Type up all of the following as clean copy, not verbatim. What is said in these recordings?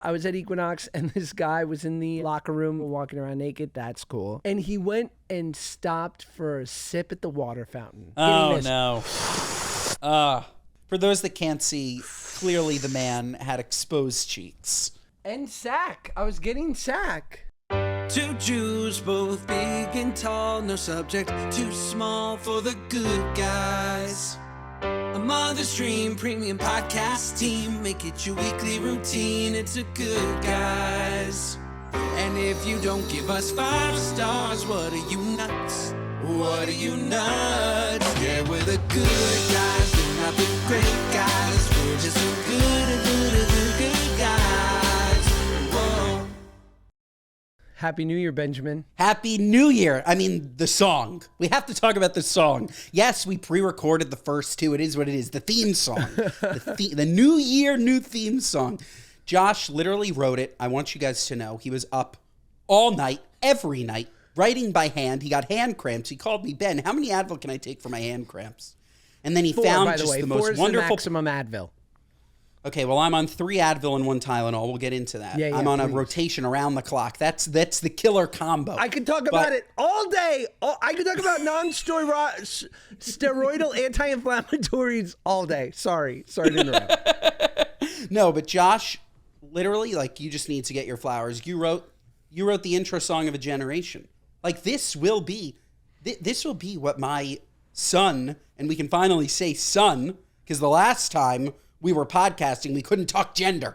I was at Equinox and this guy was in the locker room walking around naked. That's cool. And he went and stopped for a sip at the water fountain. Oh, no. For those that can't see, clearly the man had exposed cheeks. And sack. I was getting sack. Two Jews, both big and tall, no subject too small for the good guys. A Mother's Dream premium podcast team, make it your weekly routine. It's a Good Guys. And if you don't give us 5 stars, what are you nuts? What are you nuts? Yeah, we're the good guys, we're not the great guys. We're just the good guys. Whoa. Happy New Year, Benjamin. Happy New Year. I mean, the song. We have to talk about the song. Yes, we pre-recorded the first two. It is what it is. The theme song. The New Year, new theme song. Josh literally wrote it. I want you guys to know he was up all night, every night, writing by hand. He got hand cramps. He called me, Ben, how many Advil can I take for my hand cramps? And then he 4, found by the just way. the 4 most is wonderful... the maximum Advil. Okay, well, I'm on 3 Advil and 1 Tylenol. We'll get into that. Yeah, I'm on please. a rotation around the clock. That's the killer combo. I could talk about it all day. I could talk about non-steroidal anti-inflammatories all day. Sorry to interrupt. No, but Josh, literally, like, you just need to get your flowers. You wrote the intro song of a generation. Like, this will be what my son, and we can finally say son, because the last time we were podcasting, we couldn't talk gender.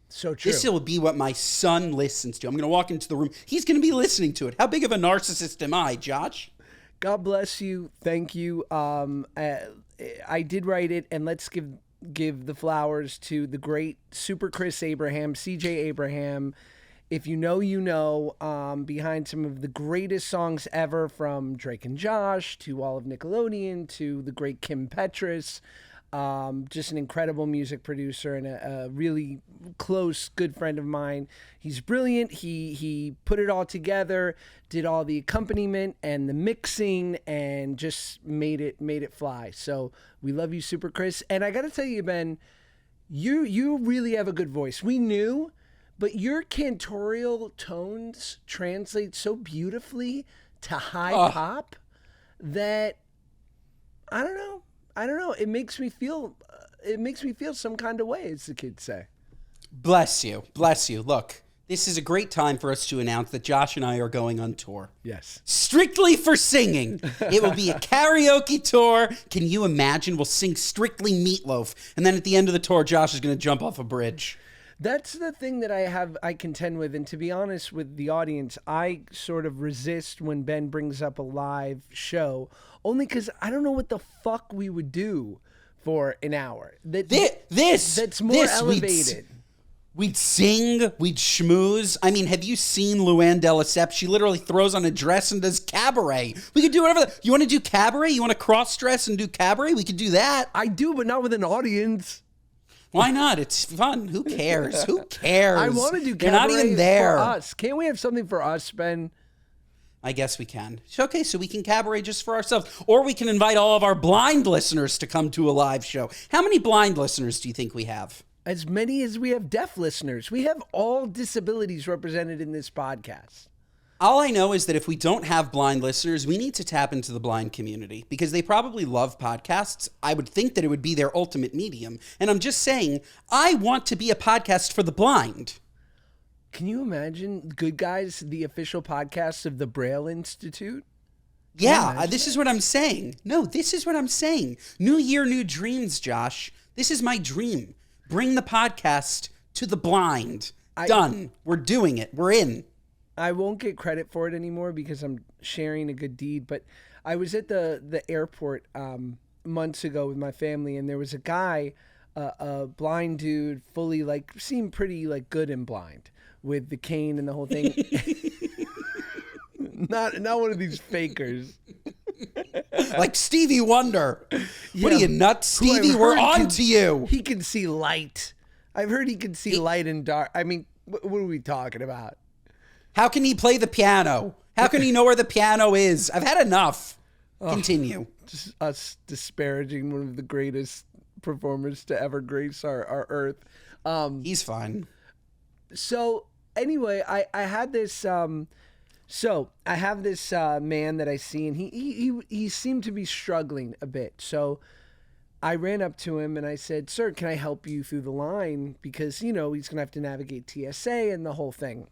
So true. This will be what my son listens to. I'm going to walk into the room. He's going to be listening to it. How big of a narcissist am I, Josh? God bless you. Thank you. I did write it, and let's give the flowers to the great Super Chris Abraham, CJ Abraham. If you know, you know, behind some of the greatest songs ever, from Drake and Josh to all of Nickelodeon to the great Kim Petras. Just an incredible music producer and a really close, good friend of mine. He's brilliant. He put it all together, did all the accompaniment and the mixing, and just made it fly. So we love you, Super Chris. And I got to tell you, Ben, you really have a good voice. We knew, but your cantorial tones translate so beautifully to high pop that I don't know. It makes me feel some kind of way, as the kids say. Bless you. Look, this is a great time for us to announce that Josh and I are going on tour. Yes. Strictly for singing. It will be a karaoke tour. Can you imagine? We'll sing Strictly Meatloaf. And then at the end of the tour, Josh is going to jump off a bridge. That's the thing that I contend with. And to be honest with the audience, I sort of resist when Ben brings up a live show, only because I don't know what the fuck we would do for an hour. That's more elevated. We'd sing, we'd schmooze. I mean, have you seen Luann de Lesseps? She literally throws on a dress and does cabaret. We could do whatever. You want to do cabaret? You want to cross-dress and do cabaret? We could do that. I do, but not with an audience. Why not? It's fun. Who cares? Who cares? I want to do cabaret. You're not even there. For us. Can't we have something for us, Ben? I guess we can. Okay, so we can cabaret just for ourselves. Or we can invite all of our blind listeners to come to a live show. How many blind listeners do you think we have? As many as we have deaf listeners. We have all disabilities represented in this podcast. All I know is that if we don't have blind listeners, we need to tap into the blind community because they probably love podcasts. I would think that it would be their ultimate medium. And I'm just saying, I want to be a podcast for the blind. Can you imagine Good Guys, the official podcast of the Braille Institute? Yeah, this is what I'm saying. No, this is what I'm saying. New year, new dreams, Josh. This is my dream. Bring the podcast to the blind. Done. We're doing it. We're in. I won't get credit for it anymore because I'm sharing a good deed, but I was at the airport months ago with my family, and there was a guy, a blind dude, fully seemed pretty good and blind with the cane and the whole thing. Not one of these fakers. Like Stevie Wonder. Yeah, what are you, nuts, Stevie? We're on to you. He can see light. I've heard he can see light and dark. I mean, what are we talking about? How can he play the piano? How can he know where the piano is? I've had enough. Continue. Just us disparaging one of the greatest performers to ever grace our earth. He's fine. So anyway, I had this. So I have this man that I see, and he seemed to be struggling a bit. So I ran up to him and I said, "Sir, can I help you through the line? Because he's gonna have to navigate TSA and the whole thing."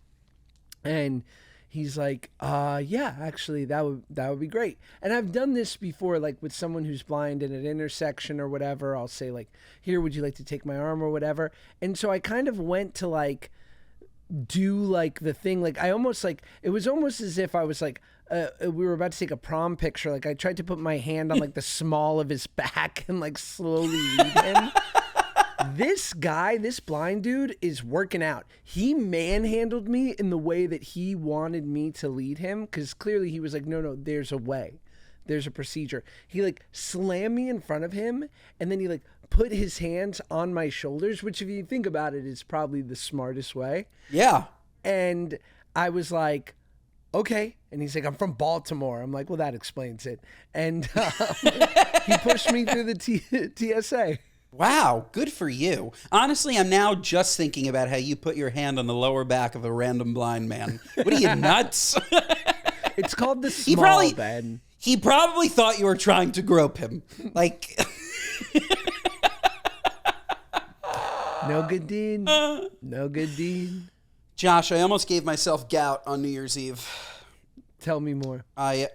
And he's like, yeah, actually, that would be great. And I've done this before, like with someone who's blind in an intersection or whatever. I'll say like, "Here, would you like to take my arm?" or whatever. And so I kind of went to like do like the thing, like I almost like it was almost as if I was like we were about to take a prom picture. Like I tried to put my hand on like the small of his back and like slowly lead him. This guy, this blind dude, is working out. He manhandled me in the way that he wanted me to lead him, because clearly he was like, no, there's a way. There's a procedure. He like slammed me in front of him, and then he like put his hands on my shoulders, which if you think about it is probably the smartest way. Yeah. And I was like, okay. And he's like, "I'm from Baltimore." I'm like, well, that explains it. And he pushed me through the TSA. Wow, good for you. Honestly, I'm now just thinking about how you put your hand on the lower back of a random blind man. What are you, nuts? It's called the small bed. He probably thought you were trying to grope him. Like... No good deed. No good deed. Josh, I almost gave myself gout on New Year's Eve. Tell me more. I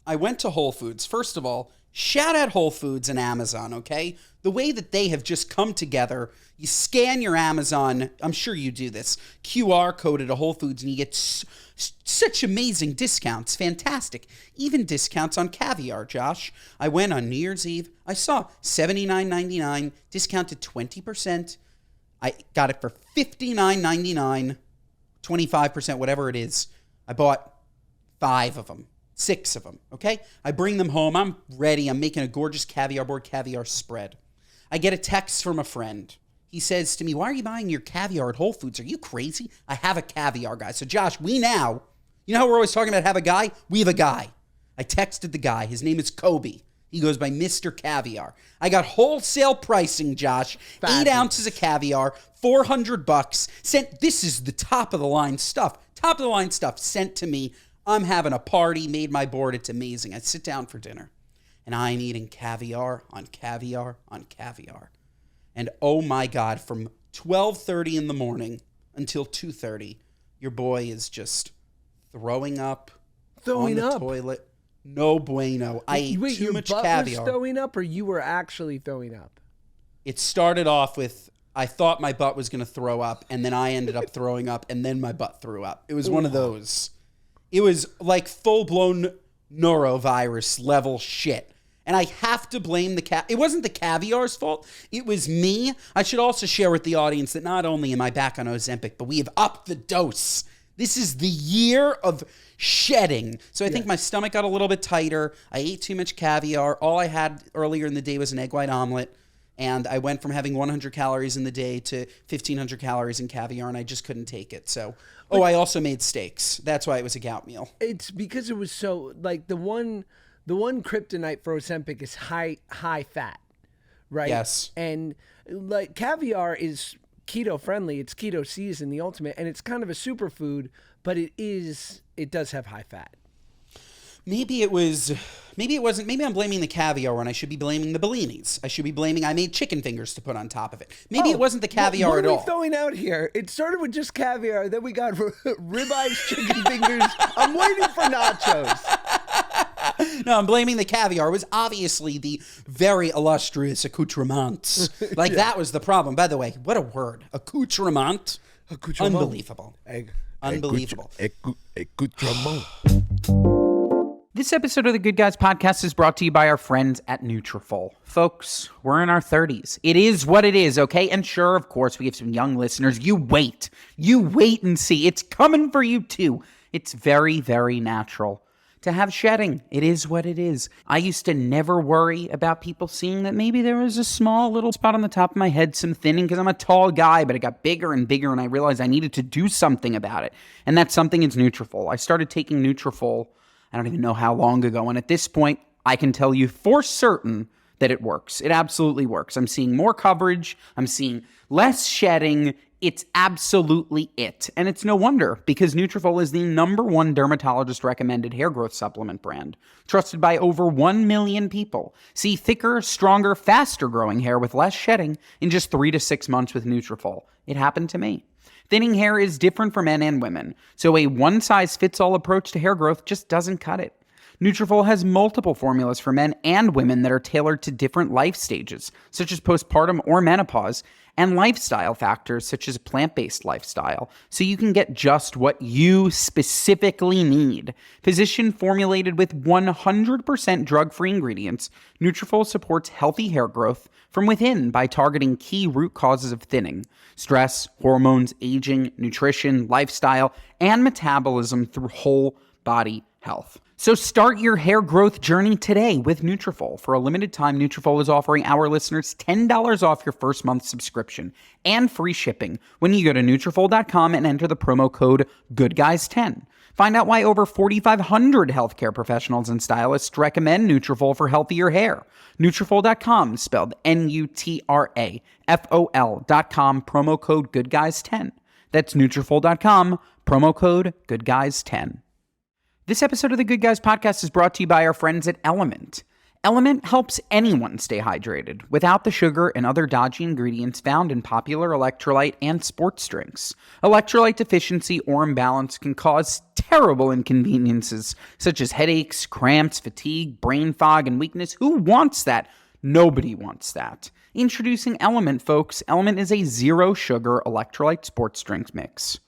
went to Whole Foods. First of all, shout out Whole Foods and Amazon, okay? The way that they have just come together, you scan your Amazon, I'm sure you do this, QR code at a Whole Foods, and you get such amazing discounts. Fantastic. Even discounts on caviar, Josh. I went on New Year's Eve. I saw $79.99, discounted 20%. I got it for $59.99, 25%, whatever it is. I bought 5 of them. 6 of them, okay? I bring them home. I'm ready. I'm making a gorgeous caviar board caviar spread. I get a text from a friend. He says to me, "Why are you buying your caviar at Whole Foods? Are you crazy?" I have a caviar guy. So Josh, you know how we're always talking about have a guy? We have a guy. I texted the guy. His name is Kobe. He goes by Mr. Caviar. I got wholesale pricing, Josh. Fabulous. 8 ounces of caviar, $400. This is the top of the line stuff. Top of the line stuff sent to me. I'm having a party, made my board. It's amazing. I sit down for dinner, and I'm eating caviar on caviar on caviar. And oh my God, from 12:30 in the morning until 2:30, your boy is just throwing up on the toilet. No bueno. I ate too much caviar. Wait, your butt was throwing up, or you were actually throwing up? It started off with, I thought my butt was going to throw up, and then I ended up throwing up, and then my butt threw up. It was one of those. It was like full-blown norovirus level shit. And I have to blame it wasn't the caviar's fault. It was me. I should also share with the audience that not only am I back on Ozempic, but we have upped the dose. This is the year of shedding. So I think my stomach got a little bit tighter. I ate too much caviar. All I had earlier in the day was an egg white omelet. And I went from having 100 calories in the day to 1,500 calories in caviar, and I just couldn't take it. So, I also made steaks. That's why it was a gout meal. It's because it was so, like, the one kryptonite for Ozempic is high fat, right? Yes. And, like, caviar is keto friendly. It's keto season, the ultimate, and it's kind of a superfood, but it does have high fat. Maybe it wasn't. Maybe I'm blaming the caviar when I should be blaming the bellinis. I made chicken fingers to put on top of it. Maybe it wasn't the caviar at all. What are we throwing out here? It started with just caviar, then we got ribeyes, chicken fingers. I'm waiting for nachos. No, I'm blaming the caviar. It was obviously the very illustrious accoutrements. That was the problem. By the way, what a word. Accoutrement. Unbelievable. Unbelievable. Accoutrement. This episode of the Good Guys Podcast is brought to you by our friends at Nutrafol. Folks, we're in our 30s. It is what it is, okay? And sure, of course, we have some young listeners. You wait and see. It's coming for you too. It's very, very natural to have shedding. It is what it is. I used to never worry about people seeing that maybe there was a small little spot on the top of my head, some thinning, because I'm a tall guy, but it got bigger and bigger, and I realized I needed to do something about it. And that something is Nutrafol. I started taking Nutrafol, I don't even know how long ago, and at this point, I can tell you for certain that it works. It absolutely works. I'm seeing more coverage. I'm seeing less shedding. It's absolutely it. And it's no wonder, because Nutrafol is the #1 dermatologist-recommended hair growth supplement brand, trusted by over 1 million people. See thicker, stronger, faster-growing hair with less shedding in just 3 to 6 months with Nutrafol. It happened to me. Thinning hair is different for men and women, so a one-size-fits-all approach to hair growth just doesn't cut it. Nutrafol has multiple formulas for men and women that are tailored to different life stages, such as postpartum or menopause, and lifestyle factors such as plant-based lifestyle, so you can get just what you specifically need. Physician-formulated with 100% drug-free ingredients, Nutrafol supports healthy hair growth from within by targeting key root causes of thinning: stress, hormones, aging, nutrition, lifestyle, and metabolism through whole body health. So start your hair growth journey today with Nutrafol. For a limited time, Nutrafol is offering our listeners $10 off your first month subscription and free shipping when you go to Nutrafol.com and enter the promo code GOODGUYS10. Find out why over 4,500 healthcare professionals and stylists recommend Nutrafol for healthier hair. Nutrafol.com, spelled Nutrafol.com, promo code GOODGUYS10. That's Nutrafol.com, promo code GOODGUYS10. This episode of the Good Guys podcast is brought to you by our friends at Element. Element helps anyone stay hydrated without the sugar and other dodgy ingredients found in popular electrolyte and sports drinks. Electrolyte deficiency or imbalance can cause terrible inconveniences such as headaches, cramps, fatigue, brain fog, and weakness. Who wants that? Nobody wants that. Introducing Element, folks. Element is a zero-sugar electrolyte sports drink mix.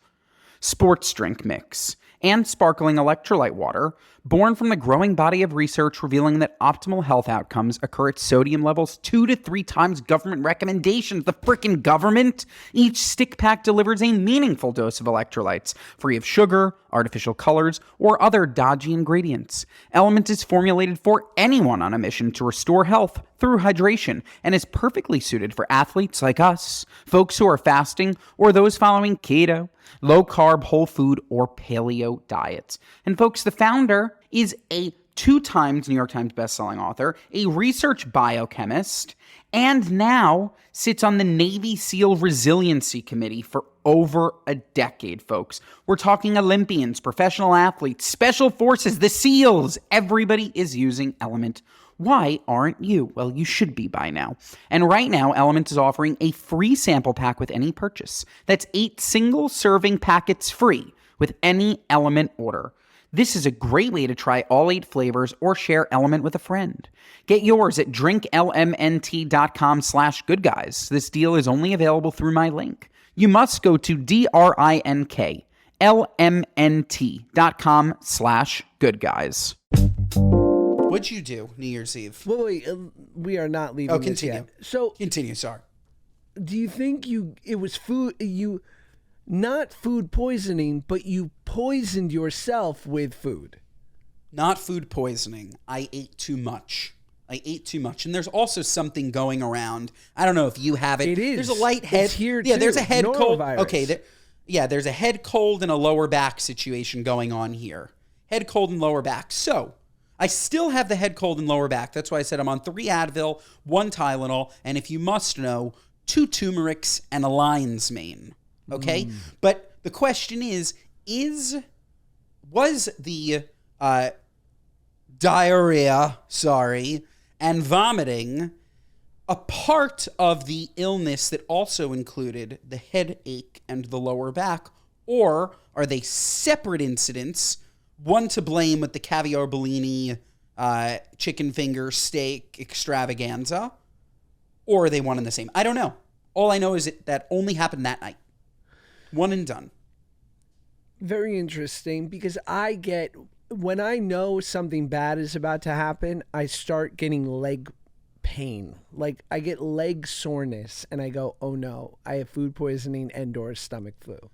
Sports drink mix. And sparkling electrolyte water, born from the growing body of research revealing that optimal health outcomes occur at sodium levels 2 to 3 times government recommendations. The frickin' government! Each stick pack delivers a meaningful dose of electrolytes, free of sugar, artificial colors, or other dodgy ingredients. Element is formulated for anyone on a mission to restore health through hydration, and is perfectly suited for athletes like us, folks who are fasting, or those following keto, low-carb, whole food, or paleo diets. And folks, the founder is a 2-time New York Times bestselling author, a research biochemist, and now sits on the Navy SEAL Resiliency Committee for over a decade, folks. We're talking Olympians, professional athletes, special forces, the SEALs. Everybody is using Element. Why aren't you? Well, you should be by now. And right now, Element is offering a free sample pack with any purchase. That's 8 single-serving packets free with any Element order. This is a great way to try all 8 flavors or share Element with a friend. Get yours at drinklmnt.com/goodguys. This deal is only available through my link. You must go to drinklmnt.com/goodguys. What'd you do New Year's Eve? Well, wait, we are not leaving this continue. yet. So, Continue, sorry. do you think it was not food poisoning, but you poisoned yourself with food? Not food poisoning. I ate too much. And there's also something going around. I don't know if you have it. It is. There's a light head. It's here yeah, too. there's a head cold. Norovirus. Okay, there's a head cold and a lower back situation going on here. Head cold and lower back. So, I still have the head cold and lower back. That's why I said I'm on 3 Advil, 1 Tylenol, and if you must know, 2 turmerics and a lion's mane. Okay? But the question was the diarrhea, and vomiting a part of the illness that also included the headache and the lower back, or are they separate incidents? One to blame with the caviar Bellini chicken finger steak extravaganza, or are they one and the same? I don't know. All I know is that only happened that night. One and done. Very interesting, because when I know something bad is about to happen, I start getting leg pain. Like, I get leg soreness, and I go, oh no, I have food poisoning and/or stomach flu.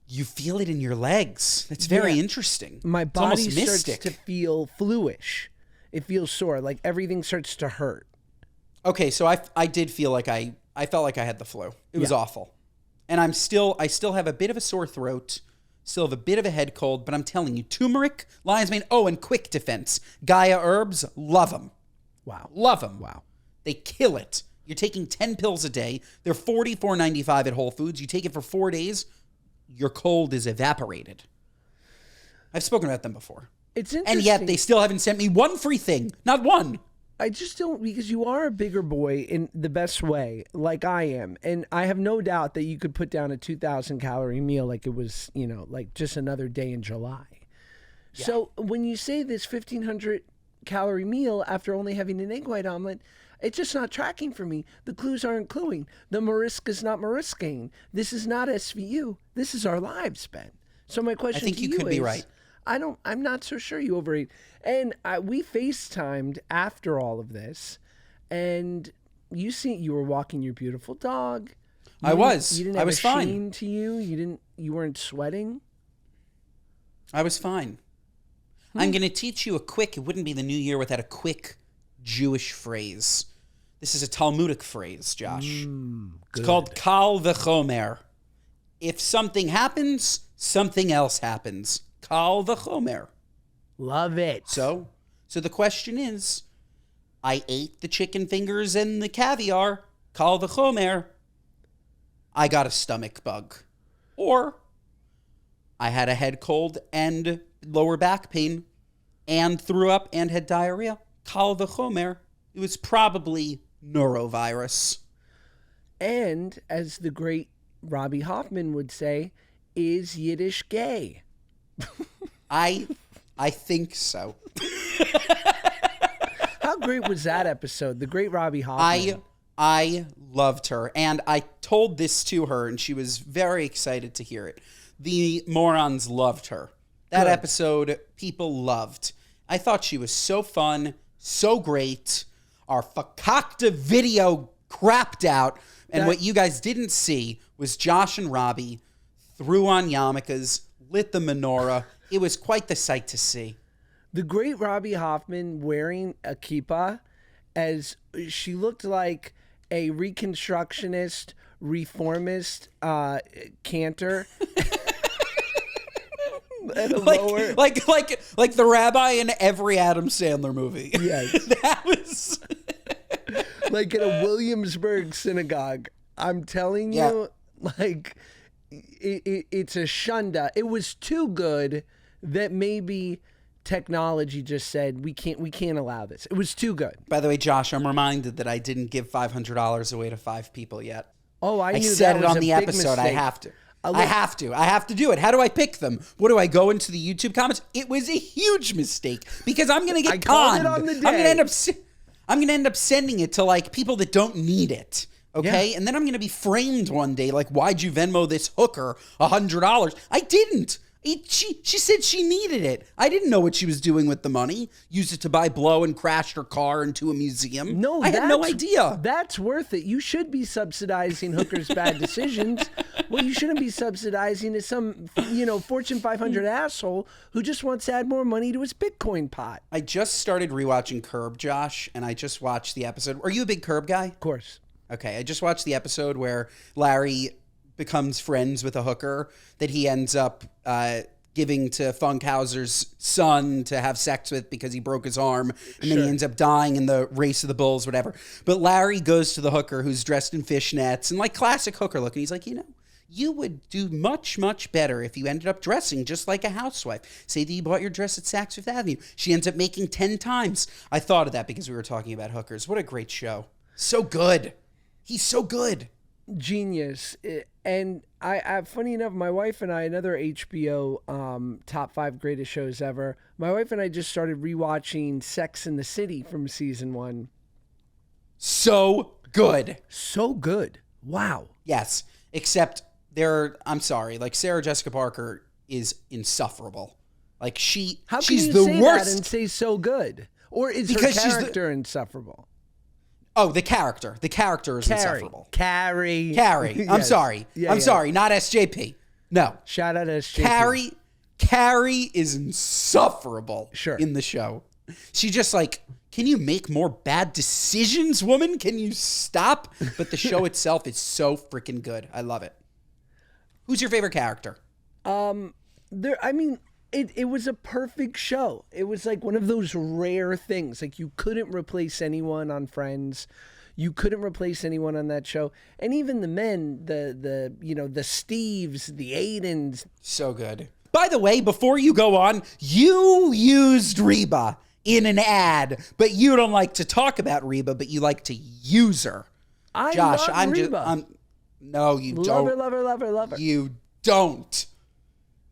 You feel it in your legs. That's very interesting. My It's body almost starts mystic. to feel fluish. It feels sore. Like, everything starts to hurt. Okay, so I did feel like I felt like I had the flu. It was awful. And I still have a bit of a sore throat, still have a bit of a head cold, but I'm telling you, turmeric, lion's mane, and quick defense. Gaia herbs, love them. Wow. Love them. Wow. They kill it. You're taking 10 pills a day. They're $44.95 at Whole Foods. You take it for 4 days, your cold is evaporated. I've spoken about them before. It's interesting. And yet they still haven't sent me one free thing. Not one. I just don't, because you are a bigger boy in the best way, like I am. And I have no doubt that you could put down a 2,000 calorie meal like it was, like just another day in July. Yeah. So when you say this 1,500 calorie meal after only having an egg white omelet, it's just not tracking for me. The clues aren't cluing. The Mariska is not Marisking. This is not SVU. This is our lives, Ben. So my question to you is, I think you could be right. I'm not so sure you overeat. And we FaceTimed after all of this, and you were walking your beautiful dog. I was. You didn't have shame to you. You weren't sweating. I was fine. I'm going to teach you it wouldn't be the new year without a quick Jewish phrase. This is a Talmudic phrase, Josh. It's called Kal v'chomer. If something happens, something else happens. Kal v'chomer. Love it. So the question is, I ate the chicken fingers and the caviar. Kal v'chomer. I got a stomach bug. Or I had a head cold and lower back pain and threw up and had diarrhea. Kal v'chomer. It was probably neurovirus. And as the great Robbie Hoffman would say, is Yiddish gay? I think so. How great was that episode? The great Robbie Hoffman. I loved her, and I told this to her, and she was very excited to hear it. The morons loved her. That episode, people loved. I thought she was so fun, so great. Our fakakta video crapped out, and what you guys didn't see was Josh and Robbie threw on yarmulkes, lit the menorah. It was quite the sight to see. The great Robbie Hoffman wearing a kippah, as she looked like a reconstructionist, reformist cantor. Like the rabbi in every Adam Sandler movie. Yes. That was like in a Williamsburg synagogue. I'm telling you, like it's a shunda. It was too good that maybe technology just said we can't allow this. It was too good. By the way, Josh, I'm reminded that I didn't give $500 away to 5 people yet. Oh, I knew said that it was on a the big episode. mistake. I have to do it. How do I pick them? What do I go into the YouTube comments? It was a huge mistake because I'm going to get conned. Called it on the day. I'm going to end up sending it to like people that don't need it. Okay? Yeah. And then I'm going to be framed one day like, why'd you Venmo this hooker $100? I didn't. She said she needed it. I didn't know what she was doing with the money. Used it to buy blow and crashed her car into a museum. No, I had no idea. That's worth it. You should be subsidizing hookers' bad decisions. What you shouldn't be subsidizing is some, Fortune 500 asshole who just wants to add more money to his Bitcoin pot. I just started rewatching Curb, Josh, and I just watched the episode. Are you a big Curb guy? Of course. Okay, I just watched the episode where Larry becomes friends with a hooker that he ends up giving to Funkhauser's son to have sex with because he broke his arm, and then he ends up dying in the race of the bulls, whatever. But Larry goes to the hooker who's dressed in fishnets and like classic hooker look, and he's like, you would do much, much better if you ended up dressing just like a housewife. Say that you bought your dress at Saks Fifth Avenue. She ends up making 10 times. I thought of that because we were talking about hookers. What a great show. So good. He's so good. Genius. And I funny enough, my wife and I, another HBO top 5 greatest shows ever, my wife and I just started rewatching Sex and the City from season 1. So good. So good. Wow. Yes. Except I'm sorry, like Sarah Jessica Parker is insufferable. Like she's the worst. How can you say that and say so good? Or is her character insufferable? Oh, the character. The character is insufferable. Carrie. I'm sorry. I'm sorry. Not SJP. No. Shout out to SJP. Carrie is insufferable in the show. She just like, can you make more bad decisions, woman? Can you stop? But the show itself is so freaking good. I love it. Who's your favorite character? It was a perfect show. It was like one of those rare things. Like you couldn't replace anyone on Friends. You couldn't replace anyone on that show. And even the men, the Steves, the Aidens. So good. By the way, before you go on, you used Reba in an ad, but you don't like to talk about Reba, but you like to use her. Josh, love Reba. No, you don't. Love her. You don't.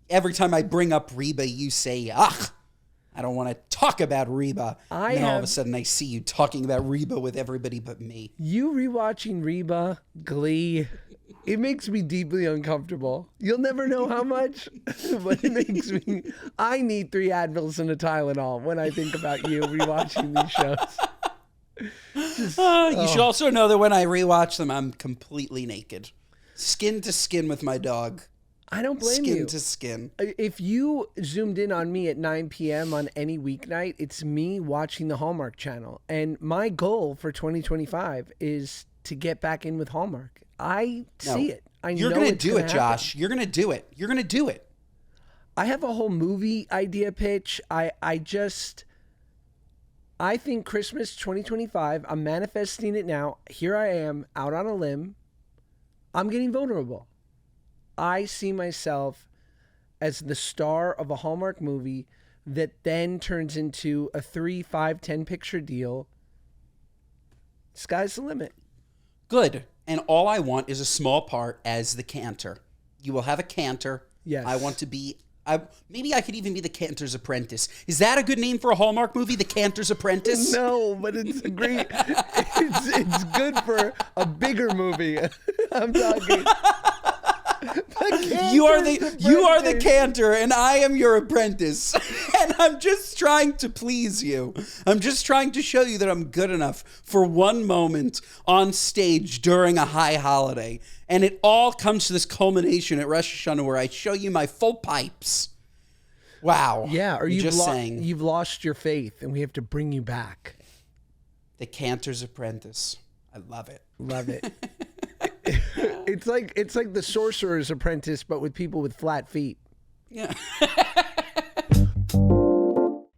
Every time I bring up Reba, you say, ugh, I don't want to talk about Reba. And then all of a sudden I see you talking about Reba with everybody but me. You rewatching Reba, Glee, it makes me deeply uncomfortable. You'll never know how much, but it makes me... I need 3 Advils and a Tylenol when I think about you rewatching these shows. You should also know that when I rewatch them, I'm completely naked. Skin to skin with my dog. I don't blame you. Skin to skin. If you zoomed in on me at 9 p.m. on any weeknight, it's me watching the Hallmark Channel. And my goal for 2025 is to get back in with Hallmark. I see it. You're going to do it, Josh. You're going to do it. You're going to do it. I have a whole movie idea pitch. I think Christmas 2025, I'm manifesting it now. Here I am, out on a limb. I'm getting vulnerable. I see myself as the star of a Hallmark movie that then turns into a 3, 5, 10 picture deal. Sky's the limit. Good. And all I want is a small part as the cantor. You will have a cantor. Yes. I want to be... maybe I could even be the Cantor's Apprentice. Is that a good name for a Hallmark movie, The Cantor's Apprentice? No, but it's a great... it's good for a bigger movie. I'm talking... You are the cantor and I am your apprentice. And I'm just trying to please you. I'm just trying to show you that I'm good enough for one moment on stage during a high holiday. And it all comes to this culmination at Rosh Hashanah where I show you my full pipes. Wow. Yeah, or saying you've lost your faith and we have to bring you back. The Cantor's Apprentice. I love it. Love it. It's like the Sorcerer's Apprentice, but with people with flat feet. Yeah.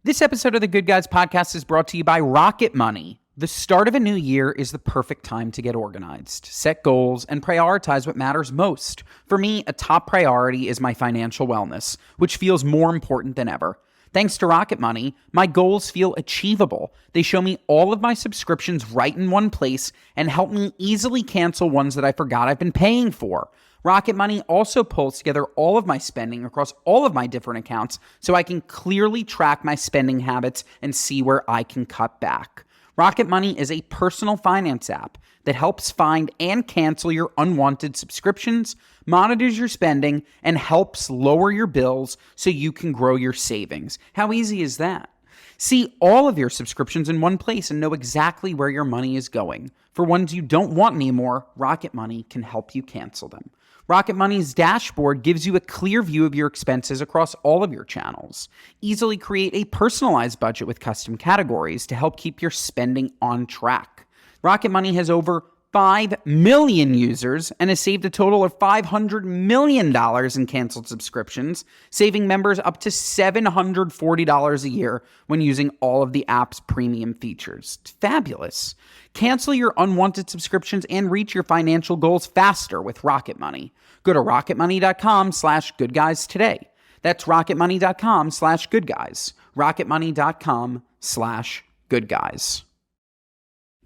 This episode of the Good Guys podcast is brought to you by Rocket Money. The start of a new year is the perfect time to get organized, set goals, and prioritize what matters most. For me, a top priority is my financial wellness, which feels more important than ever. Thanks to Rocket Money, my goals feel achievable. They show me all of my subscriptions right in one place and help me easily cancel ones that I forgot I've been paying for. Rocket Money also pulls together all of my spending across all of my different accounts so I can clearly track my spending habits and see where I can cut back. Rocket Money is a personal finance app that helps find and cancel your unwanted subscriptions, monitors your spending, and helps lower your bills so you can grow your savings. How easy is that? See all of your subscriptions in one place and know exactly where your money is going. For ones you don't want anymore, Rocket Money can help you cancel them. Rocket Money's dashboard gives you a clear view of your expenses across all of your channels. Easily create a personalized budget with custom categories to help keep your spending on track. Rocket Money has over 5 million users and has saved a total of $500 million in canceled subscriptions, saving members up to $740 a year when using all of the app's premium features. It's fabulous. Cancel your unwanted subscriptions and reach your financial goals faster with Rocket Money. Go to rocketmoney.com/goodguys today. That's rocketmoney.com/goodguys. rocketmoney.com/goodguys.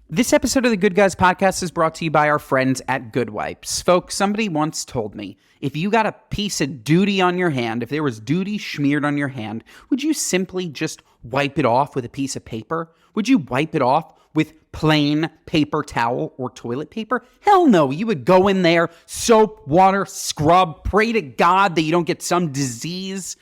This episode of the Good Guys podcast is brought to you by our friends at Good Wipes. Folks, somebody once told me, if you got a piece of duty on your hand, if there was duty smeared on your hand, would you simply just wipe it off with a piece of paper? Would you wipe it off with plain paper towel or toilet paper? Hell no. You would go in there, soap, water, scrub, pray to God that you don't get some disease.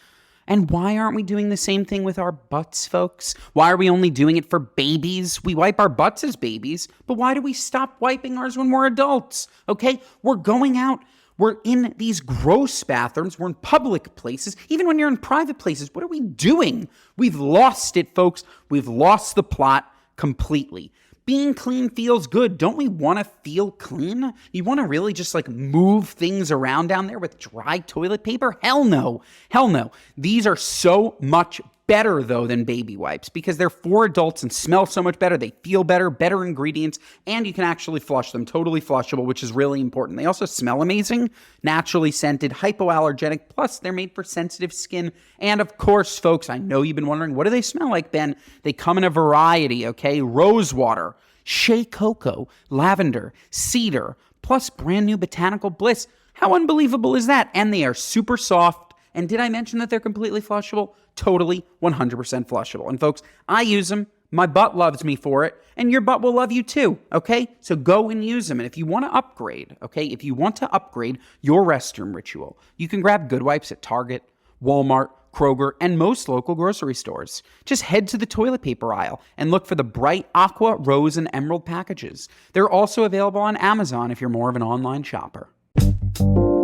And why aren't we doing the same thing with our butts, folks? Why are we only doing it for babies? We wipe our butts as babies, but why do we stop wiping ours when we're adults? Okay, we're going out. We're in these gross bathrooms. We're in public places. Even when you're in private places, what are we doing? We've lost it, folks. We've lost the plot completely. Being clean feels good. Don't we want to feel clean? You want to really just move things around down there with dry toilet paper? Hell no. Hell no. These are so much better, though, than baby wipes because they're for adults and smell so much better. They feel better, better ingredients, and you can actually flush them. Totally flushable, which is really important. They also smell amazing, naturally scented, hypoallergenic, plus they're made for sensitive skin. And of course, folks, I know you've been wondering, what do they smell like, Ben? They come in a variety, okay? Rose water, shea cocoa, lavender, cedar, plus brand new botanical bliss. How unbelievable is that? And they are super soft. And did I mention that they're completely flushable? Totally 100% flushable. And folks, I use them. My butt loves me for it. And your butt will love you too, okay? So go and use them. And if you want to upgrade, okay, if you want to upgrade your restroom ritual, you can grab Good Wipes at Target, Walmart, Kroger, and most local grocery stores. Just head to the toilet paper aisle and look for the bright aqua, rose, and emerald packages. They're also available on Amazon if you're more of an online shopper.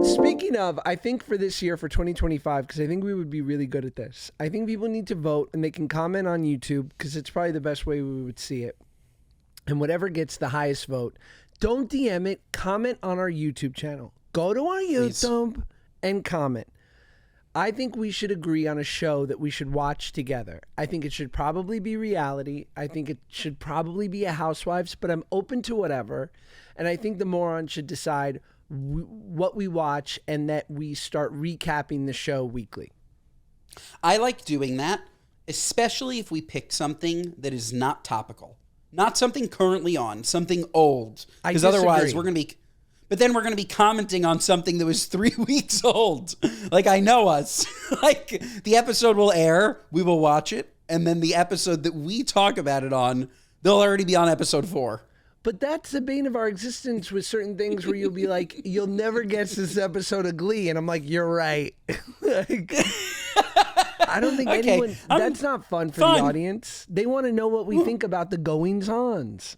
Speaking of, I think for this year, for 2025, because I think we would be really good at this, I think people need to vote and they can comment on YouTube because it's probably the best way we would see it. And whatever gets the highest vote, don't DM it, comment on our YouTube channel. Go to our YouTube and comment. I think we should agree on a show that we should watch together. I think it should probably be reality. I think it should probably be a Housewives, but I'm open to whatever. And I think the morons should decide what we watch and that we start recapping the show weekly. I like doing that, especially if we pick something that is not topical. Not something currently on, something old. Because otherwise we're going to be... But then we're going to be commenting on something that was 3 weeks old. Like, I know us. Like, the episode will air, we will watch it, and then the episode that we talk about it on, they'll already be on episode 4. But that's the bane of our existence with certain things where you'll be like, you'll never guess this episode of Glee. And I'm like, you're right. Like, I don't think anyone... That's not fun for the audience. They want to know what we think about the goings-ons.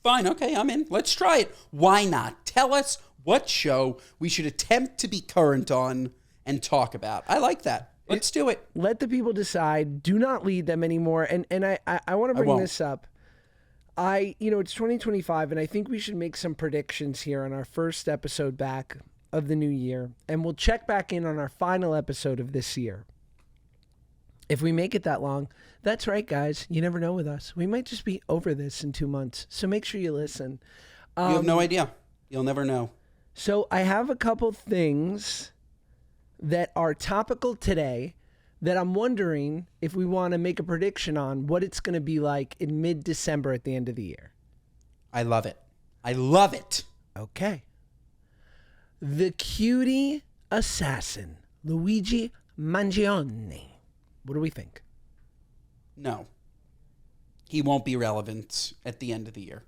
Fine, okay, I'm in. Let's try it. Why not? Tell us what show we should attempt to be current on and talk about. I like that. Let's do it. Let the people decide. Do not lead them anymore. And I want to bring this up. It's 2025, and I think we should make some predictions here on our first episode back of the new year. And we'll check back in on our final episode of this year. If we make it that long, that's right, guys. You never know with us. We might just be over this in 2 months. So make sure you listen. You have no idea. You'll never know. So I have a couple things that are topical today that I'm wondering if we want to make a prediction on what it's going to be like in mid-December at the end of the year. I love it. I love it. Okay. The cutie assassin, Luigi Mangione. What do we think? No. He won't be relevant at the end of the year.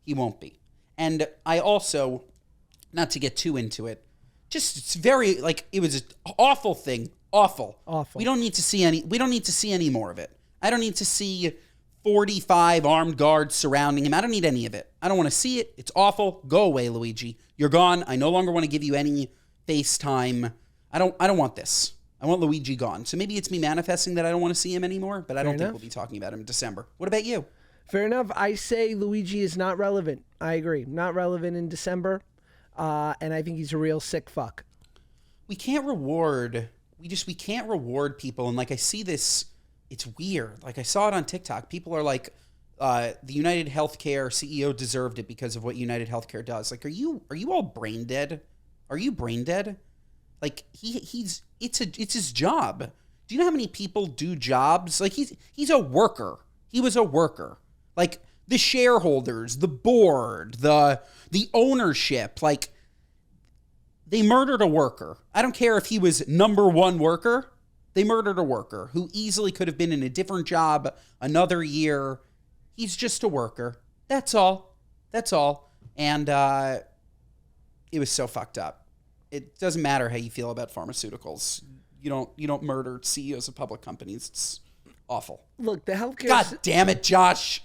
He won't be. And I also, not to get too into it, just it's very, like, it was an awful thing. Awful. We don't need to see any more of it. I don't need to see 45 armed guards surrounding him. I don't need any of it. I don't want to see it. It's awful. Go away, Luigi. You're gone. I no longer want to give you any FaceTime. I don't want this. I want Luigi gone. So maybe it's me manifesting that I don't want to see him anymore, but I don't think we'll be talking about him in December. What about you? Fair enough. I say Luigi is not relevant. I agree. Not relevant in December. And I think he's a real sick fuck. We can't reward people. And like, I see this, it's weird. Like, I saw it on TikTok. People are like, the United Healthcare CEO deserved it because of what United Healthcare does. Like, are you all brain dead? Are you brain dead? Like, it's his job. Do you know how many people do jobs? Like, he's a worker. He was a worker. Like, the shareholders, the board, the ownership, like, they murdered a worker. I don't care if he was number one worker. They murdered a worker who easily could have been in a different job another year. He's just a worker. That's all. That's all. And it was so fucked up. It doesn't matter how you feel about pharmaceuticals. You don't murder CEOs of public companies. It's awful. Look, the healthcare... God damn it, Josh.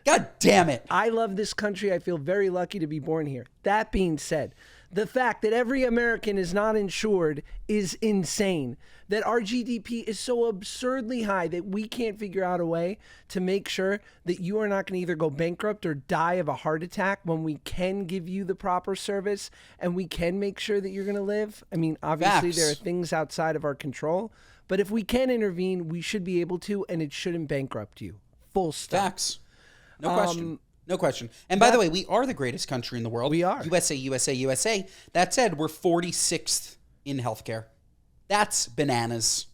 God damn it. I love this country. I feel very lucky to be born here. That being said, The fact that every American is not insured is insane. That our GDP is so absurdly high that we can't figure out a way to make sure that you are not going to either go bankrupt or die of a heart attack when we can give you the proper service and we can make sure that you're going to live. I mean, obviously Facts. there are things outside of our control, but if we can intervene, we should be able to, and it shouldn't bankrupt you. Full stop. Facts. No question. No question. And by the way, we are the greatest country in the world. We are. USA, USA, USA. That said, we're 46th in healthcare. That's bananas.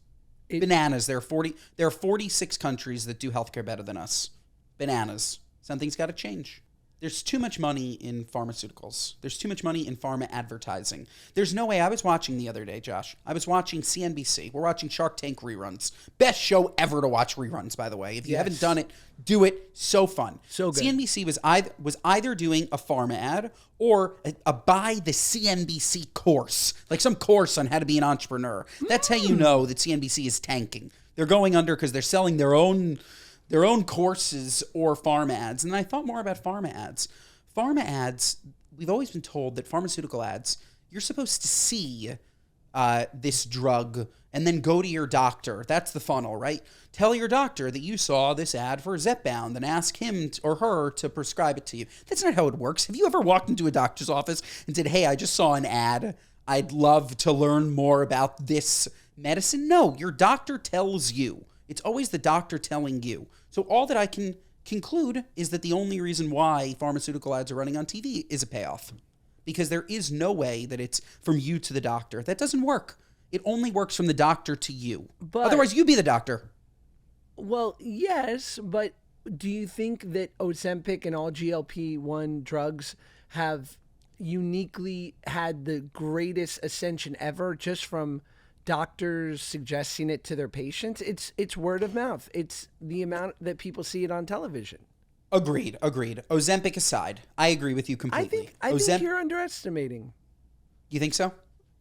Bananas. There are 46 countries that do healthcare better than us. Bananas. Something's got to change. There's too much money in pharmaceuticals. There's too much money in pharma advertising. There's no way. I was watching the other day, Josh. I was watching CNBC. We're watching Shark Tank reruns. Best show ever to watch reruns, by the way. If you haven't done it, do it. So fun. So good. CNBC was either doing a pharma ad or a buy the CNBC course, like some course on how to be an entrepreneur. That's how you know that CNBC is tanking. They're going under because they're selling their own courses or pharma ads. And I thought more about pharma ads. Pharma ads, we've always been told that pharmaceutical ads, you're supposed to see this drug and then go to your doctor. That's the funnel, right? Tell your doctor that you saw this ad for Zepbound and ask him or her to prescribe it to you. That's not how it works. Have you ever walked into a doctor's office and said, hey, I just saw an ad. I'd love to learn more about this medicine? No, your doctor tells you. It's always the doctor telling you. So all that I can conclude is that the only reason why pharmaceutical ads are running on TV is a payoff. Because there is no way that it's from you to the doctor. That doesn't work. It only works from the doctor to you. But- Otherwise, you be the doctor. Well, yes, but do you think that Ozempic and all GLP-1 drugs have uniquely had the greatest ascension ever just from doctors suggesting it to their patients? It's word of mouth. It's the amount that people see it on television. Agreed. Ozempic aside, I agree with you completely. I think you're underestimating. You think so?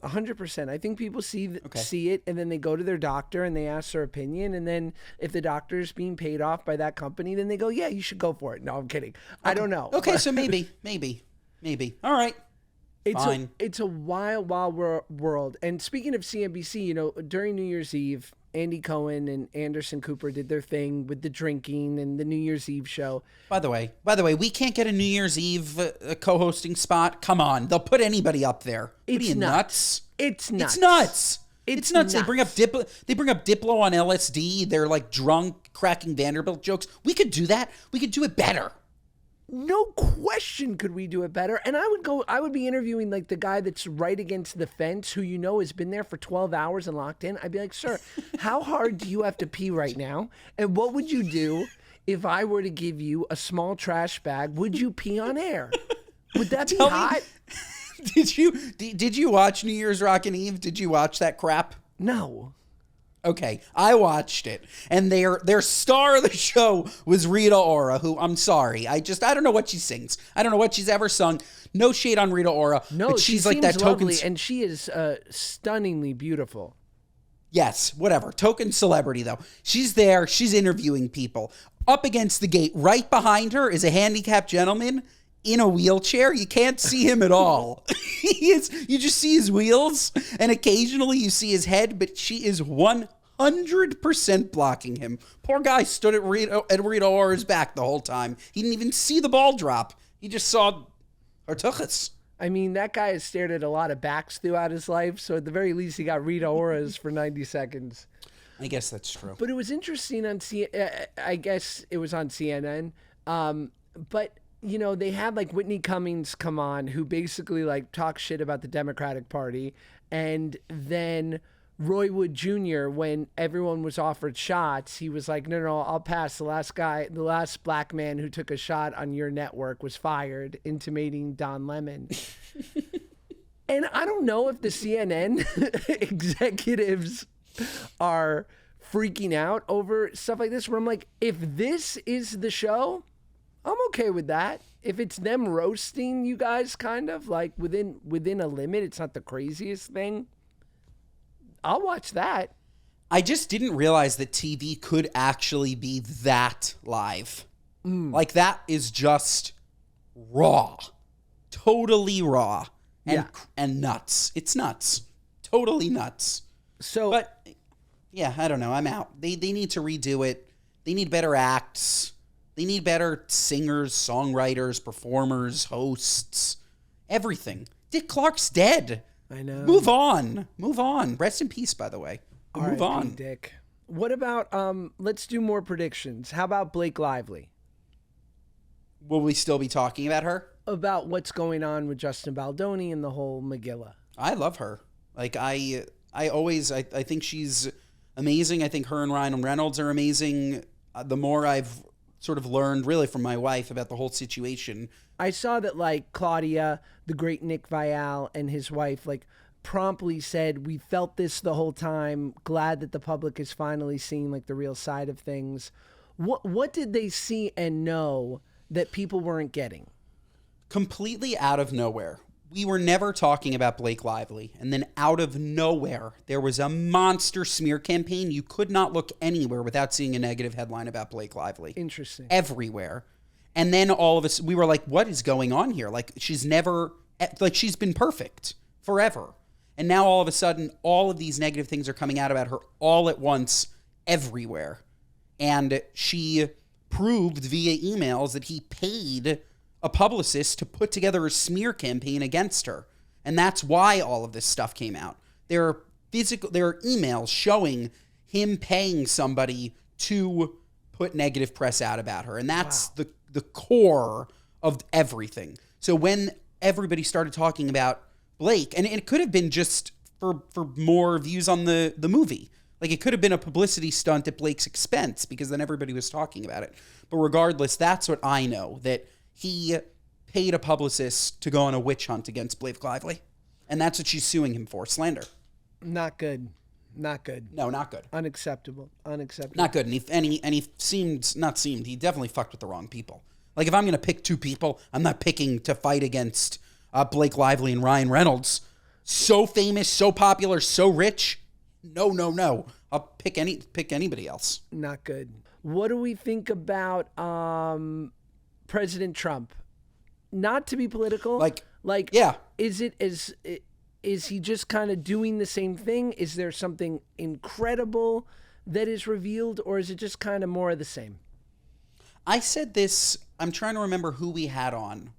100%. I think people see it and then they go to their doctor and they ask their opinion, and then if the doctor's being paid off by that company, then they go, yeah, you should go for it. No, I'm kidding. I don't know. Okay, so maybe. All right. Fine. It's a wild world. And speaking of CNBC, during New Year's Eve, Andy Cohen and Anderson Cooper did their thing with the drinking and the New Year's Eve show. By the way, we can't get a New Year's Eve co-hosting spot. Come on, they'll put anybody up there. What are you, nuts? It's nuts. It's nuts. They bring up Diplo on LSD. They're like drunk, cracking Vanderbilt jokes. We could do that. We could do it better. No question could we do it better. And I would be interviewing like the guy that's right against the fence who has been there for 12 hours and locked in. I'd be like, sir, how hard do you have to pee right now? And what would you do if I were to give you a small trash bag? Would you pee on air? Would that be hot? Did you watch New Year's Rockin' Eve? Did you watch that crap? No. Okay, I watched it, and their star of the show was Rita Ora, who, I'm sorry, I don't know what she sings. I don't know what she's ever sung. No shade on Rita Ora. No, but she's she like seems that lovely, token. and she is stunningly beautiful. Yes, whatever. Token celebrity, though. She's there. She's interviewing people. Up against the gate, right behind her, is a handicapped gentleman in a wheelchair. You can't see him at all. You just see his wheels, and occasionally you see his head, but she is 100% blocking him. Poor guy stood at Rita Ora's back the whole time. He didn't even see the ball drop. He just saw her tuchus. I mean, that guy has stared at a lot of backs throughout his life, so at the very least, he got Rita Ora's for 90 seconds. I guess that's true. But it was interesting on I guess it was on CNN. But they had like Whitney Cummings come on, who basically like talks shit about the Democratic Party, and then Roy Wood Jr., when everyone was offered shots, he was like, no, I'll pass. The last black man who took a shot on your network was fired, intimating Don Lemon. And I don't know if the CNN executives are freaking out over stuff like this, where I'm like, if this is the show, I'm okay with that. If it's them roasting you guys kind of like within a limit, it's not the craziest thing, I'll watch that. I just didn't realize that TV could actually be that live. Like, that is just raw. Totally raw. and nuts. It's nuts. Totally nuts. So, But yeah, I don't know. I'm out. They need to redo it. They need better acts. They need better singers, songwriters, performers, hosts, everything. Dick Clark's dead. I know. Move on. Move on. Rest in peace, by the way. Move R.I.P. on. Dick. What about let's do more predictions. How about Blake Lively? Will we still be talking about her? About what's going on with Justin Baldoni and the whole Megillah. I love her. Like I think she's amazing. I think her and Ryan Reynolds are amazing. The more I've sort of learned really from my wife about the whole situation. I saw that like Claudia, the great Nick Viall, and his wife like promptly said, "We felt this the whole time. Glad that the public is finally seeing like the real side of things." What did they see and know that people weren't getting? Completely out of nowhere. We were never talking about Blake Lively. And then out of nowhere, there was a monster smear campaign. You could not look anywhere without seeing a negative headline about Blake Lively. Interesting. Everywhere. And then all of us, we were like, what is going on here? Like, she's been perfect forever. And now all of a sudden, all of these negative things are coming out about her all at once, everywhere. And she proved via emails that he paid a publicist to put together a smear campaign against her. And that's why all of this stuff came out. There are emails showing him paying somebody to put negative press out about her. And that's the core of everything. So when everybody started talking about Blake, and it could have been just for more views on the movie. Like, it could have been a publicity stunt at Blake's expense because then everybody was talking about it. But regardless, that's what I know, that he paid a publicist to go on a witch hunt against Blake Lively. And that's what she's suing him for, slander. Not good. Not good. No, not good. Unacceptable. Unacceptable. Not good. And he he definitely fucked with the wrong people. Like, if I'm going to pick two people, I'm not picking to fight against Blake Lively and Ryan Reynolds. So famous, so popular, so rich. No. I'll pick anybody else. Not good. What do we think about President Trump? Not to be political. Like yeah. Is he just kind of doing the same thing? Is there something incredible that is revealed, or is it just kind of more of the same? I said this, I'm trying to remember who we had on.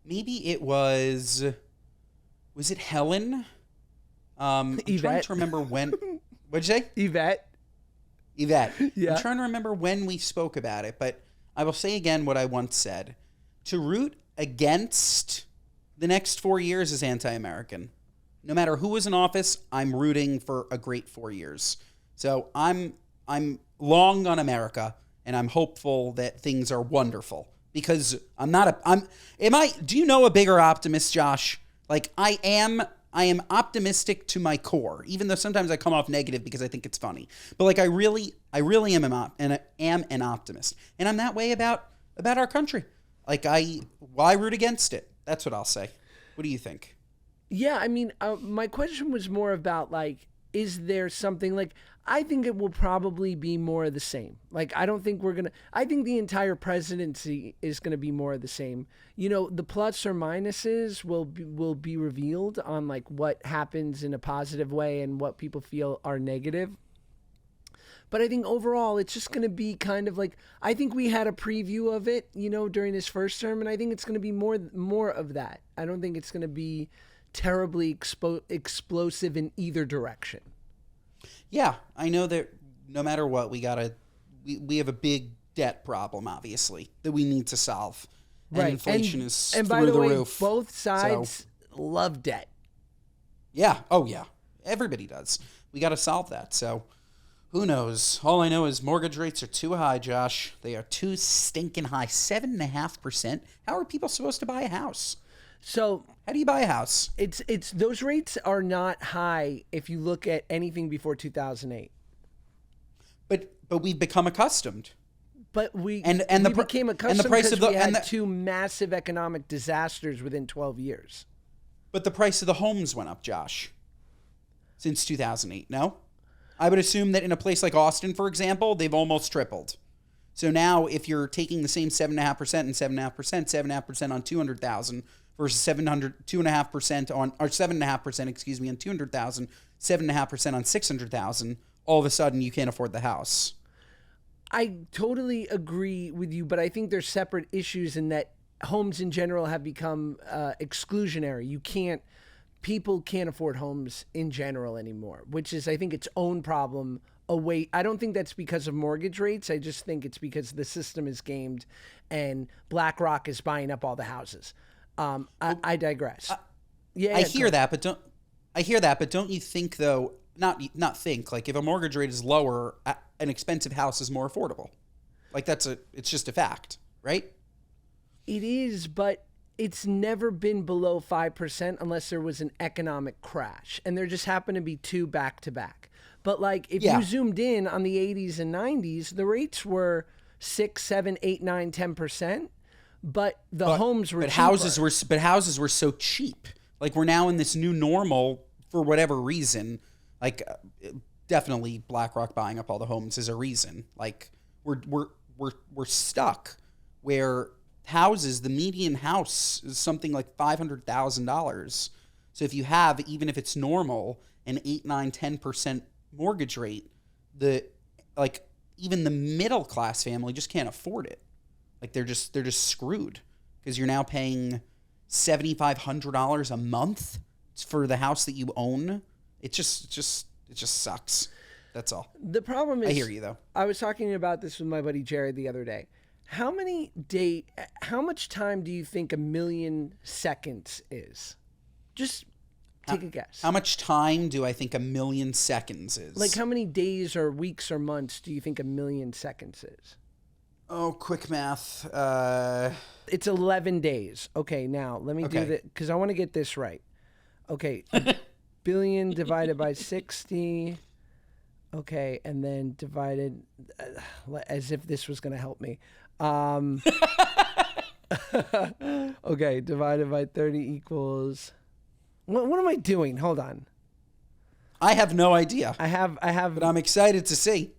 Maybe it was it Helen? I'm trying to remember when. What'd you say? Yvette. Yeah. I'm trying to remember when we spoke about it, but I will say again what I once said. To root against the next 4 years is anti-American. No matter who is in office, I'm rooting for a great 4 years. So I'm long on America, and I'm hopeful that things are wonderful. Because do you know a bigger optimist, Josh? Like, I am optimistic to my core, even though sometimes I come off negative because I think it's funny. But like, I really am an optimist, and I'm that way about our country. Like, why root against it? That's what I'll say. What do you think? Yeah, I mean, my question was more about like, is there something like? I think it will probably be more of the same. Like, I think the entire presidency is gonna be more of the same. You know, the plus or minuses will be revealed on like what happens in a positive way and what people feel are negative. But I think overall, it's just going to be kind of like, I think we had a preview of it, you know, during his first term, and I think it's going to be more of that. I don't think it's going to be terribly explosive in either direction. Yeah, I know that no matter what, we have a big debt problem, obviously, that we need to solve. And right. inflation is and through by the way, roof. Both sides love debt. Yeah. Oh, yeah. Everybody does. We got to solve that. So who knows? All I know is mortgage rates are too high, Josh. They are too stinking high. 7.5%. How are people supposed to buy a house? So how do you buy a house? It's those rates are not high if you look at anything before 2008. But we've become accustomed. But we became accustomed and the price because of we had two massive economic disasters within 12 years. But the price of the homes went up, Josh, since 2008, no? I would assume that in a place like Austin, for example, they've almost tripled. So now if you're taking the same 7.5% and 7.5%, 7.5% on 200,000 versus 2.5% on, or 7.5%, excuse me, on 200,000, 7.5% on 600,000, all of a sudden you can't afford the house. I totally agree with you, but I think there's separate issues in that homes in general have become exclusionary. People can't afford homes in general anymore, which is, I think, its own problem. I don't think that's because of mortgage rates. I just think it's because the system is gamed and BlackRock is buying up all the houses. I digress. I hear that, but don't you think though? Not think, like, if a mortgage rate is lower, an expensive house is more affordable. Like, it's just a fact, right? It is, but it's never been below 5% unless there was an economic crash, and there just happened to be two back to back. But like, if you zoomed in on the 80s and 90s, the rates were 6, 7, 8, 9, 10%, but homes were cheaper. Houses were so cheap. Like, we're now in this new normal for whatever reason. Like, definitely BlackRock buying up all the homes is a reason. Like, we're stuck where houses, the median house is something like $500,000. So if you have, even if it's normal, an 8, 9, 10% mortgage rate, even the middle class family just can't afford it. Like, they're just screwed because you're now paying $7,500 a month for the house that you own. It just sucks. That's all. The problem is, I hear you though. I was talking about this with my buddy Jared the other day. How much time do you think 1,000,000 seconds is? Just take a guess. How much time do I think 1,000,000 seconds is? Like, how many days or weeks or months do you think 1,000,000 seconds is? Oh, quick math. It's 11 days. Okay, now let me do that because I want to get this right. Okay, billion divided by 60. Okay, and then divided, as if this was going to help me. Okay, divided by 30 equals. What am I doing? Hold on. I have no idea. I have. But I'm excited to see.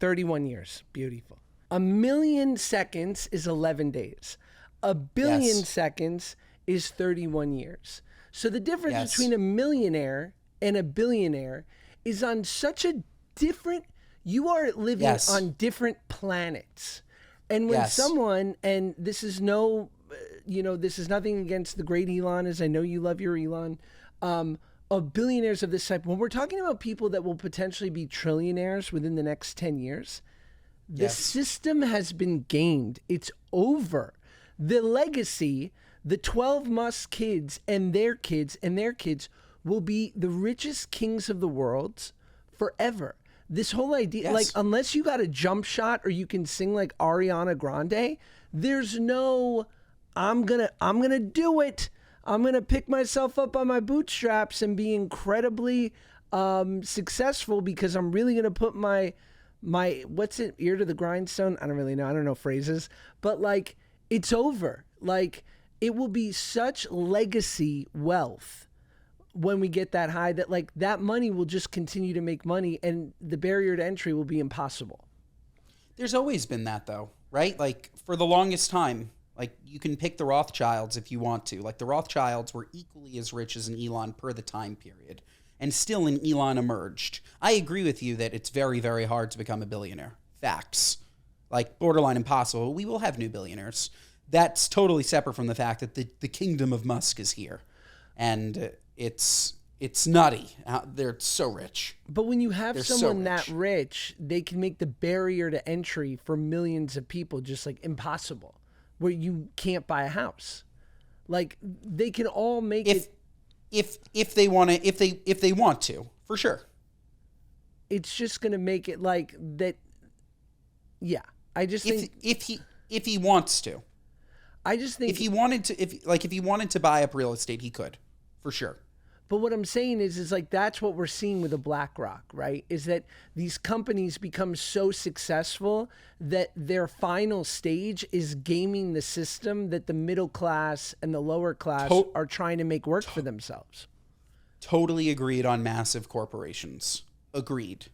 31 years. Beautiful. 1,000,000 seconds is 11 days. 1,000,000,000 seconds is 31 years. So the difference between a millionaire and a billionaire is on such a different. You are living on different planets. And when someone, and this is this is nothing against the great Elon, as I know you love your Elon, of billionaires of this type, when we're talking about people that will potentially be trillionaires within the next 10 years, the system has been gamed. It's over. The legacy, the 12 Musk kids and their kids and their kids will be the richest kings of the world forever. This whole idea, like, unless you got a jump shot or you can sing like Ariana Grande, there's no, I'm gonna do it. I'm gonna pick myself up on my bootstraps and be incredibly successful because I'm really gonna put my what's it, ear to the grindstone? I don't really know. I don't know phrases, but like, it's over. Like, it will be such legacy wealth when we get that high that, like, that money will just continue to make money and the barrier to entry will be impossible. There's always been that though, right? Like, for the longest time, like, you can pick the Rothschilds if you want to. Like, the Rothschilds were equally as rich as an Elon per the time period, and still an Elon emerged. I agree with you that it's very, very hard to become a billionaire. Facts. Like, borderline impossible. We will have new billionaires. That's totally separate from the fact that the kingdom of Musk is here. And it's nutty. They're so rich. But when you have someone that rich, they can make the barrier to entry for millions of people just like impossible, where you can't buy a house. Like, they can all make it if they want to, for sure. It's just going to make it like that. Yeah. I just think if he wants to. I just think if he wanted to buy up real estate, he could, for sure. But what I'm saying is like, that's what we're seeing with a BlackRock, right? Is that these companies become so successful that their final stage is gaming the system that the middle class and the lower class are trying to make work for themselves. Totally agreed on massive corporations. Agreed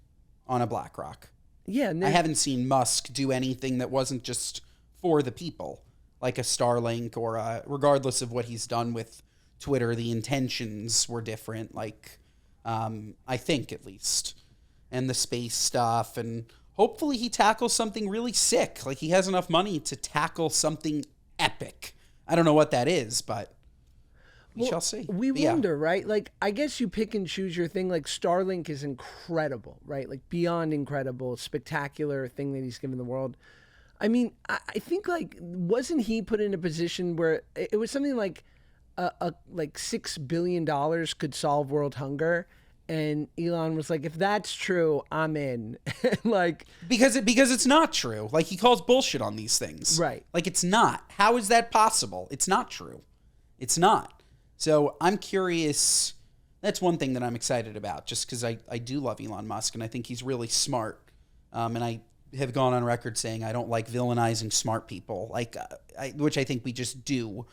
on a BlackRock. Yeah. I haven't seen Musk do anything that wasn't just for the people. like a Starlink or regardless of what he's done with Twitter, the intentions were different, like, I think at least, and the space stuff, and hopefully he tackles something really sick. Like, he has enough money to tackle something epic. I don't know what that is, but we shall see. We wonder, right? Like, I guess you pick and choose your thing. Like, Starlink is incredible, right? Like, beyond incredible, spectacular thing that he's given the world. I mean, I think, like, wasn't he put in a position where it was something like like $6 billion could solve world hunger? And Elon was like, if that's true, I'm in. Like, because it's not true. Like, he calls bullshit on these things. Right. Like, it's not. How is that possible? It's not true. It's not. So I'm curious. That's one thing that I'm excited about, just because I do love Elon Musk, and I think he's really smart. And I have gone on record saying I don't like villainizing smart people, like which I think we just do.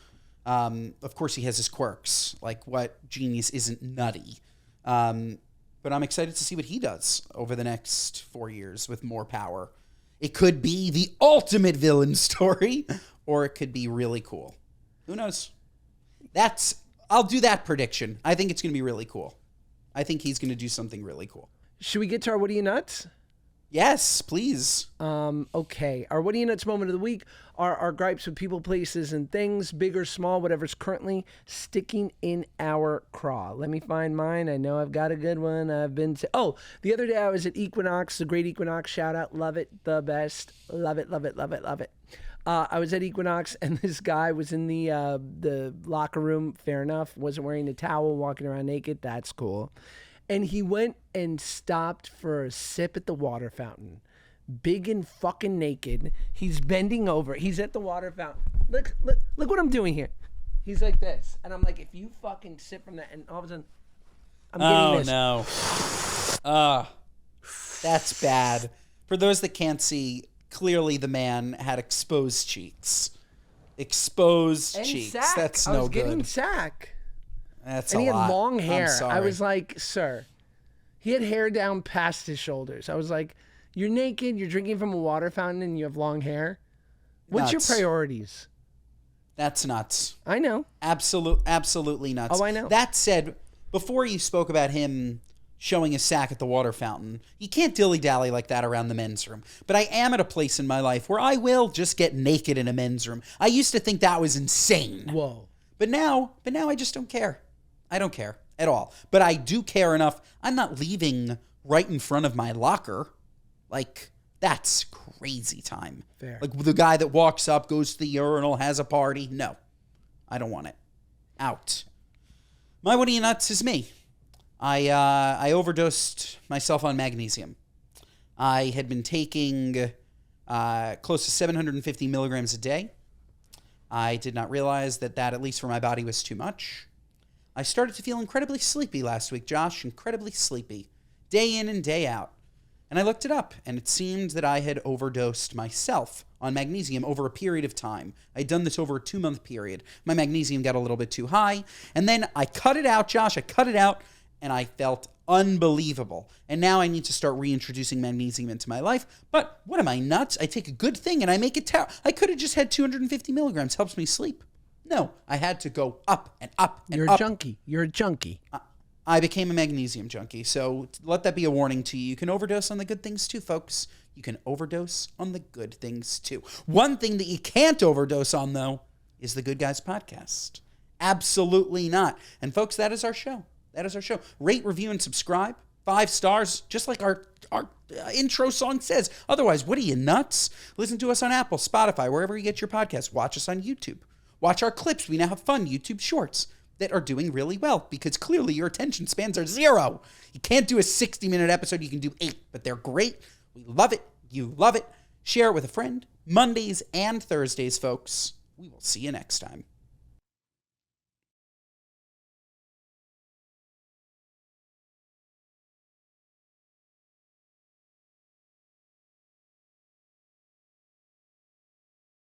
Of course, he has his quirks. Like, what genius isn't nutty? But I'm excited to see what he does over the next 4 years with more power. It could be the ultimate villain story, or it could be really cool. Who knows? I'll do that prediction. I think it's going to be really cool. I think he's going to do something really cool. should we get to our What Are You Nuts? Yes, please. Okay. Our What Are You Nuts moment of the week are our gripes with people, places, and things, big or small, whatever's currently sticking in our craw. Let me find mine. I know I've got a good one. I've been to... Oh, the other day I was at Equinox, the great Equinox. Shout out. Love it. The best. Love it, love it, love it, love it. I was at Equinox, and this guy was in the locker room. Fair enough. Wasn't wearing a towel, walking around naked. That's cool. And he went and stopped for a sip at the water fountain. Big and fucking naked. He's bending over. He's at the water fountain. Look what I'm doing here. He's like this. And I'm like, if you fucking sip from that, and all of a sudden, I'm getting this. Oh, no. That's bad. For those that can't see, clearly the man had exposed cheeks. Exposed And cheeks. sack. That's I no was getting good. sack. That's And a he had lot. long hair. I'm sorry. I was like, sir. He had hair down past his shoulders. I was like, you're naked, you're drinking from a water fountain, and you have long hair? What's Nuts. your priorities? That's nuts. I know. Absolutely nuts. Oh, I know. That said, before you spoke about him showing his sack at the water fountain, you can't dilly-dally like that around the men's room. But I am at a place in my life where I will just get naked in a men's room. I used to think that was insane. Whoa. But now I just don't care. I don't care at all. But I do care enough. I'm not leaving right in front of my locker. Like, that's crazy time. Fair. Like the guy that walks up, goes to the urinal, has a party. No, I don't want it. Out. My What Are You Nuts is me. I overdosed myself on magnesium. I had been taking close to 750 milligrams a day. I did not realize that, at least for my body, was too much. I started to feel incredibly sleepy last week, Josh, incredibly sleepy, day in and day out. And I looked it up, and it seemed that I had overdosed myself on magnesium over a period of time. I had done this over a 2-month period. My magnesium got a little bit too high, and then I cut it out, Josh. I cut it out, and I felt unbelievable. And now I need to start reintroducing magnesium into my life. But what am I, nuts? I take a good thing, and I make it terrible. I could have just had 250 milligrams. Helps me sleep. No, I had to go up and up and You're up. a junkie. You're a junkie. I became a magnesium junkie, so let that be a warning to you. You can overdose on the good things too, folks. You can overdose on the good things too. One thing that you can't overdose on, though, is the Good Guys podcast. Absolutely not. And folks, that is our show. That is our show. Rate, review, and subscribe. 5 stars, just like our intro song says. Otherwise, what are you, nuts? Listen to us on Apple, Spotify, wherever you get your podcasts. Watch us on YouTube. Watch our clips. We now have fun YouTube shorts that are doing really well because clearly your attention spans are 0. You can't do a 60-minute episode. You can do 8, but they're great. We love it. You love it. Share it with a friend. Mondays and Thursdays, folks. We will see you next time.